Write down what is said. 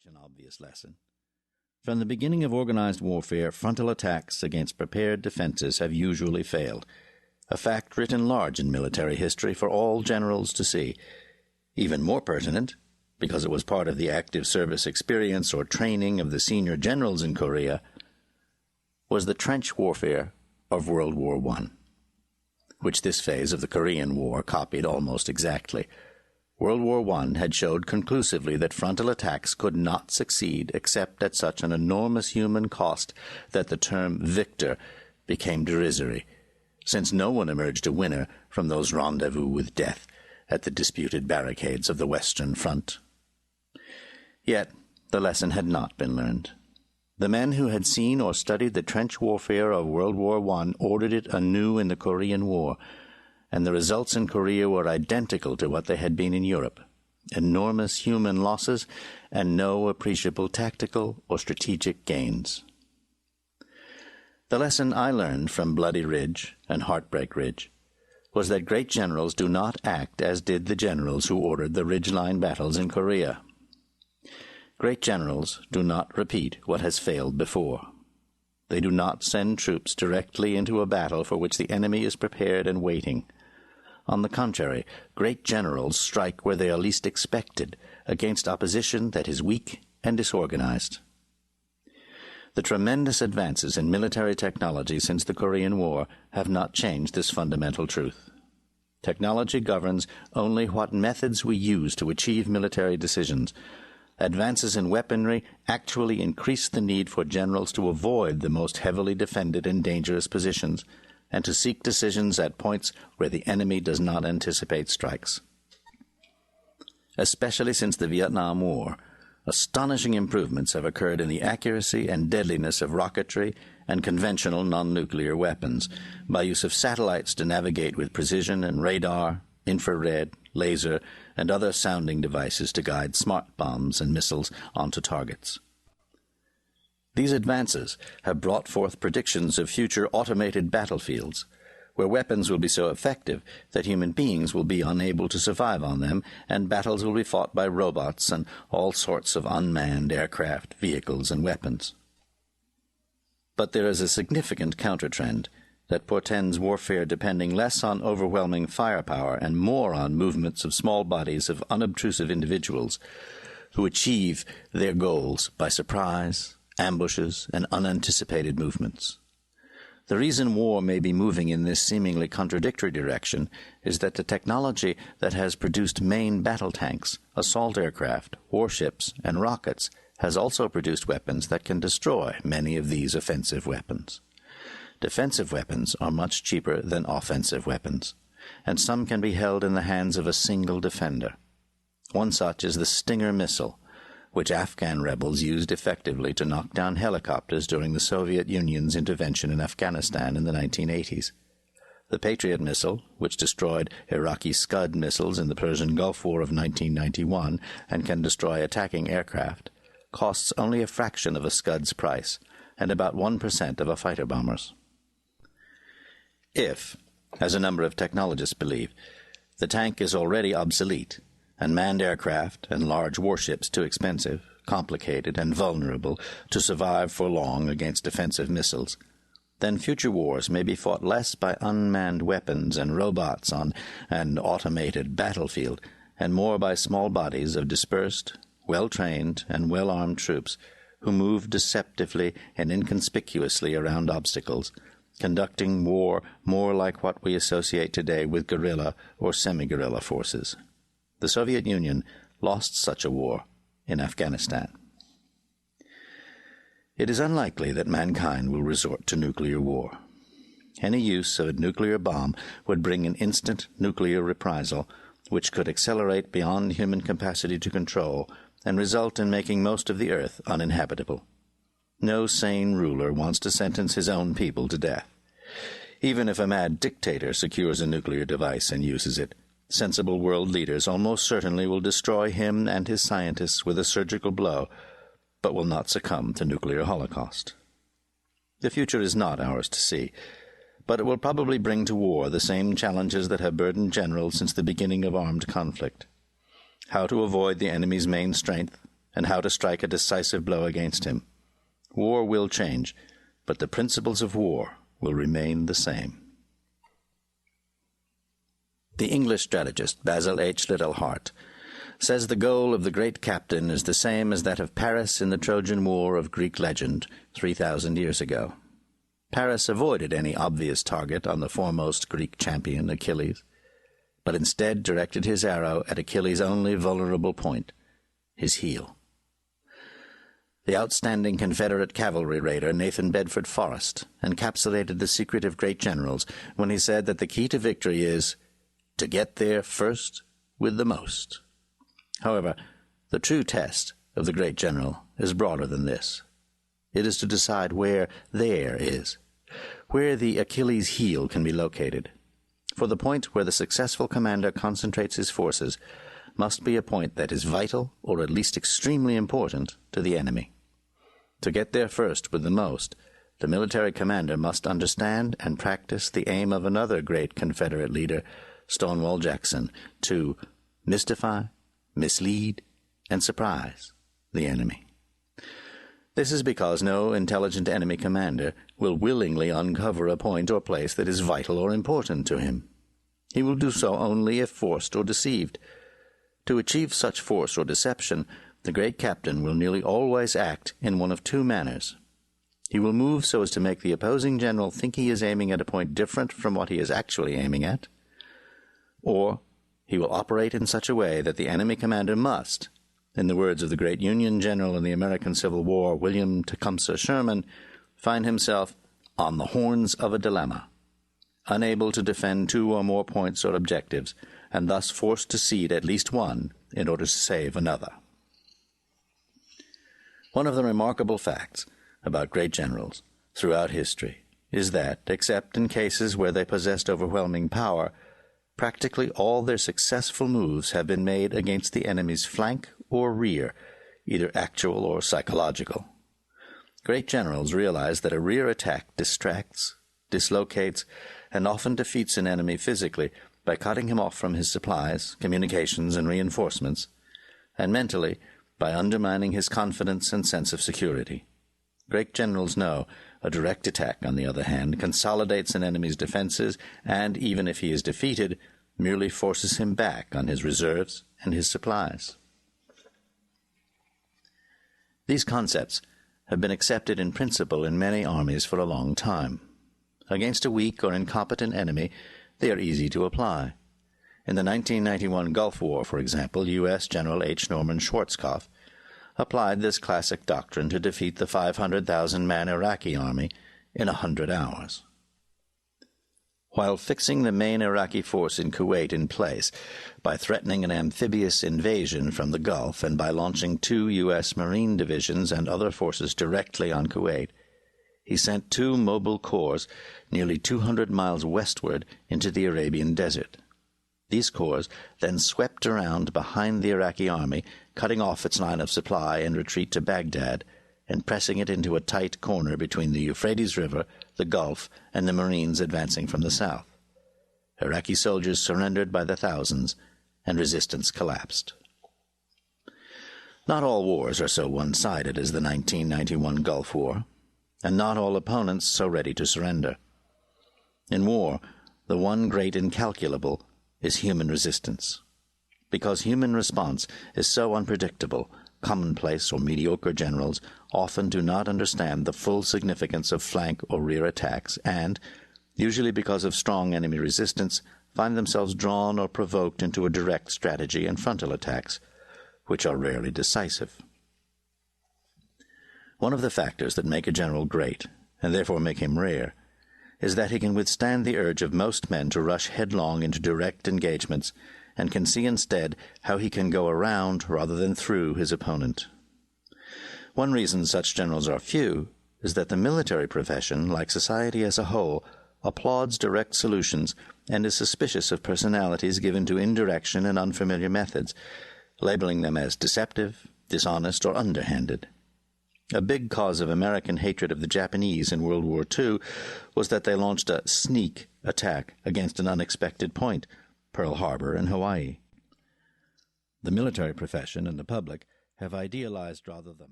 An obvious lesson. From the beginning of organized warfare, frontal attacks against prepared defenses have usually failed, a fact written large in military history for all generals to see. Even more pertinent, because it was part of the active service experience or training of the senior generals in Korea, was the trench warfare of World War I, which this phase of the Korean War copied almost exactly. World War I had showed conclusively that frontal attacks could not succeed except at such an enormous human cost that the term victor became derisory, since no one emerged a winner from those rendezvous with death at the disputed barricades of the Western Front. Yet the lesson had not been learned. The men who had seen or studied the trench warfare of World War I ordered it anew in the Korean War, and the results in Korea were identical to what they had been in Europe: enormous human losses and no appreciable tactical or strategic gains. The lesson I learned from Bloody Ridge and Heartbreak Ridge was that great generals do not act as did the generals who ordered the ridgeline battles in Korea. Great generals do not repeat what has failed before. They do not send troops directly into a battle for which the enemy is prepared and waiting. On the contrary, great generals strike where they are least expected, against opposition that is weak and disorganized. The tremendous advances in military technology since the Korean War have not changed this fundamental truth. Technology governs only what methods we use to achieve military decisions. Advances in weaponry actually increase the need for generals to avoid the most heavily defended and dangerous positions, and to seek decisions at points where the enemy does not anticipate strikes. Especially since the Vietnam War, astonishing improvements have occurred in the accuracy and deadliness of rocketry and conventional non-nuclear weapons, by use of satellites to navigate with precision and radar, infrared, laser, and other sounding devices to guide smart bombs and missiles onto targets. These advances have brought forth predictions of future automated battlefields, where weapons will be so effective that human beings will be unable to survive on them, and battles will be fought by robots and all sorts of unmanned aircraft, vehicles, and weapons. But there is a significant counter-trend that portends warfare depending less on overwhelming firepower and more on movements of small bodies of unobtrusive individuals who achieve their goals by surprise, ambushes, and unanticipated movements. The reason war may be moving in this seemingly contradictory direction is that the technology that has produced main battle tanks, assault aircraft, warships, and rockets has also produced weapons that can destroy many of these offensive weapons. Defensive weapons are much cheaper than offensive weapons, and some can be held in the hands of a single defender. One such is the Stinger missile, which Afghan rebels used effectively to knock down helicopters during the Soviet Union's intervention in Afghanistan in the 1980s. The Patriot missile, which destroyed Iraqi Scud missiles in the Persian Gulf War of 1991 and can destroy attacking aircraft, costs only a fraction of a Scud's price and about 1% of a fighter bomber's. If, as a number of technologists believe, the tank is already obsolete, and manned aircraft and large warships too expensive, complicated, and vulnerable to survive for long against defensive missiles, then future wars may be fought less by unmanned weapons and robots on an automated battlefield, and more by small bodies of dispersed, well-trained, and well-armed troops who move deceptively and inconspicuously around obstacles, conducting war more like what we associate today with guerrilla or semi-guerrilla forces. The Soviet Union lost such a war in Afghanistan. It is unlikely that mankind will resort to nuclear war. Any use of a nuclear bomb would bring an instant nuclear reprisal, which could accelerate beyond human capacity to control and result in making most of the earth uninhabitable. No sane ruler wants to sentence his own people to death. Even if a mad dictator secures a nuclear device and uses it, sensible world leaders almost certainly will destroy him and his scientists with a surgical blow, but will not succumb to nuclear holocaust. The future is not ours to see, but it will probably bring to war the same challenges that have burdened generals since the beginning of armed conflict. How to avoid the enemy's main strength, and how to strike a decisive blow against him. War will change, but the principles of war will remain the same. The English strategist Basil H. Littlehart says the goal of the great captain is the same as that of Paris in the Trojan War of Greek legend 3,000 years ago. Paris avoided any obvious target on the foremost Greek champion, Achilles, but instead directed his arrow at Achilles' only vulnerable point, his heel. The outstanding Confederate cavalry raider Nathan Bedford Forrest encapsulated the secret of great generals when he said that the key to victory is to get there first with the most. However, the true test of the great general is broader than this. It is to decide where there is, where the Achilles' heel can be located. For the point where the successful commander concentrates his forces must be a point that is vital, or at least extremely important, to the enemy. To get there first with the most, the military commander must understand and practice the aim of another great Confederate leader, Stonewall Jackson, to mystify, mislead, and surprise the enemy. This is because no intelligent enemy commander will willingly uncover a point or place that is vital or important to him. He will do so only if forced or deceived. To achieve such force or deception, the great captain will nearly always act in one of two manners. He will move so as to make the opposing general think he is aiming at a point different from what he is actually aiming at, or he will operate in such a way that the enemy commander must, in the words of the great Union general in the American Civil War, William Tecumseh Sherman, find himself on the horns of a dilemma, unable to defend two or more points or objectives, and thus forced to cede at least one in order to save another. One of the remarkable facts about great generals throughout history is that, except in cases where they possessed overwhelming power, practically all their successful moves have been made against the enemy's flank or rear, either actual or psychological. Great generals realize that a rear attack distracts, dislocates, and often defeats an enemy physically by cutting him off from his supplies, communications, and reinforcements, and mentally by undermining his confidence and sense of security. Great generals know a direct attack, on the other hand, consolidates an enemy's defenses and, even if he is defeated, merely forces him back on his reserves and his supplies. These concepts have been accepted in principle in many armies for a long time. Against a weak or incompetent enemy, they are easy to apply. In the 1991 Gulf War, for example, U.S. General H. Norman Schwarzkopf applied this classic doctrine to defeat the 500,000-man Iraqi army in 100 hours. While fixing the main Iraqi force in Kuwait in place by threatening an amphibious invasion from the Gulf and by launching 2 U.S. Marine divisions and other forces directly on Kuwait, he sent 2 mobile corps nearly 200 miles westward into the Arabian Desert. These corps then swept around behind the Iraqi army, cutting off its line of supply and retreat to Baghdad, and pressing it into a tight corner between the Euphrates River, the Gulf, and the Marines advancing from the south. Iraqi soldiers surrendered by the thousands, and resistance collapsed. Not all wars are so one-sided as the 1991 Gulf War, and not all opponents so ready to surrender. In war, the one great incalculable is human resistance. Because human response is so unpredictable, commonplace or mediocre generals often do not understand the full significance of flank or rear attacks and, usually because of strong enemy resistance, find themselves drawn or provoked into a direct strategy and frontal attacks, which are rarely decisive. One of the factors that make a general great, and therefore make him rare, is that he can withstand the urge of most men to rush headlong into direct engagements and can see instead how he can go around rather than through his opponent. One reason such generals are few is that the military profession, like society as a whole, applauds direct solutions and is suspicious of personalities given to indirection and unfamiliar methods, labeling them as deceptive, dishonest, or underhanded. A big cause of American hatred of the Japanese in World War II was that they launched a sneak attack against an unexpected point, Pearl Harbor and Hawaii. The military profession and the public have idealized rather than